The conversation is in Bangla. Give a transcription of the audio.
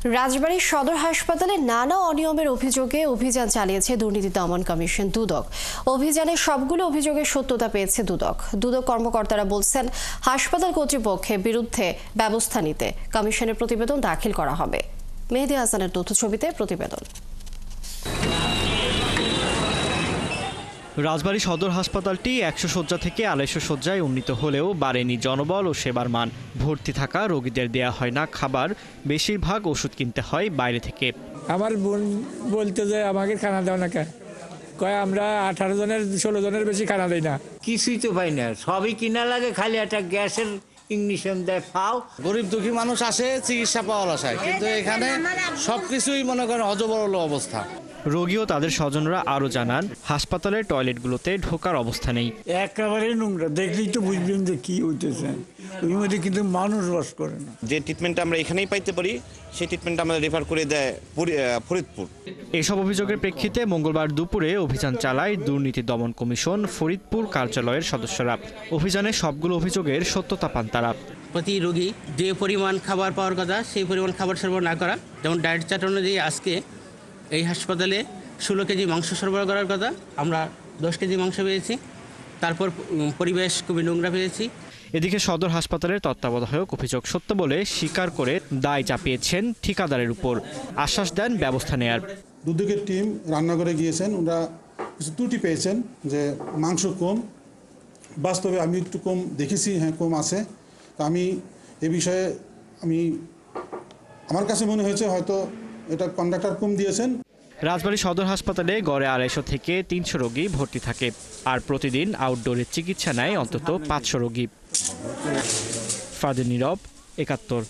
রাজবাড়ী সদর হাসপাতালে নানা অনিয়মের অভিযোগে অভিযান চালিয়েছে দুর্নীতি দমন কমিশন দুদক। অভিযানে সবগুলো অভিযোগের সত্যতা পেয়েছে দুদক। দুদক কর্মকর্তারা বলছেন, হাসপাতাল কর্তৃপক্ষের বিরুদ্ধে ব্যবস্থা নিতে কমিশনের প্রতিবেদন দাখিল করা হবে। মেহেদী হাসানের তথ্যছবিতে প্রতিবেদন। রাজবাড়ী সদর হাসপাতালটি 100 শয্যা থেকে 250 শয্যায় উন্নীত হলেও বাড়েনি জনবল ও সেবার মান। ভর্তি থাকা রোগীদের দেয়া হয় না খাবার, বেশিরভাগ ওষুধ কিনতে হয় বাইরে থেকে। আমার বোন বলতে যে আমাকে খানা দাও না কেন, কয় আমরা 18 জনের 16 জনের বেশি খানা দেই না। কিছুই তো পাই না, সবই কিনা লাগে, খালি একটা গ্যাসের ইগনিশন দেয় পাও। গরিব দুঃখী মানুষ আসে চিকিৎসা পাওয়ার আশায়, কিন্তু এখানে সবকিছুই মনে করেন হজবরল অবস্থা। রোগী ও তাদের স্বজনরা আরও জানান, হাসপাতালের টয়লেটগুলোতে ঢোকার অবস্থা নেই। একেবারে নোংরা, দেখলেই তো বুঝবেন যে কি হইতেছে। ওই মধ্যে কিন্তু মানুষ বাস করে না। যে ট্রিটমেন্টটা আমরা এখানেই পাইতে পারি, সেই ট্রিটমেন্টটা আমাদের রেফার করে দেয় ফরিদপুর। এসব অভিযোগের প্রেক্ষিতে মঙ্গলবার দুপুরে অভিযান চালায় দুর্নীতি দমন কমিশন ফরিদপুর কার্যালয়ের সদস্যরা। অভিযানে সবগুলো অভিযোগের সত্যতা পান তারা। প্রতি রোগী যে পরিমাণ খাবার পাওয়ার কথা সেই পরিমাণ খাবার সরবরাহ না করা, যেমন ডায়েট চার্ট অনুযায়ী আজকে এই হাসপাতালে 16 কেজি মাংস সরবরাহ করার কথা, আমরা 10 কেজি মাংস পেয়েছি। তারপর পরিবেশ খুবই নোংরা পেয়েছি। এদিকে সদর হাসপাতালের তত্ত্বাবধায়ক অভিযোগ সত্য বলে স্বীকার করে দায় চাপিয়েছেন ঠিকাদারের উপর। আশ্বাস দেন ব্যবস্থা নেয়ার। দুদকের টিম রান্নাঘরে গিয়েছেন, ওরা কিছু ত্রুটি পেয়েছেন যে মাংস কম। বাস্তবে আমি একটু কম দেখেছি, হ্যাঁ কম আছে। তা আমি এ বিষয়ে আমার কাছে মনে হয়েছে হয়তো এটা কন্ডাক্টর কম দিয়েছেন। রাজবাড়ী সদর হাসপাতালে গড়ে 250 থেকে 300 রোগী ভর্তি থাকে, আর প্রতিদিন আউটডোরে চিকিৎসা নেয় অন্তত 500 রোগী। ফারদিন নীরব, 71।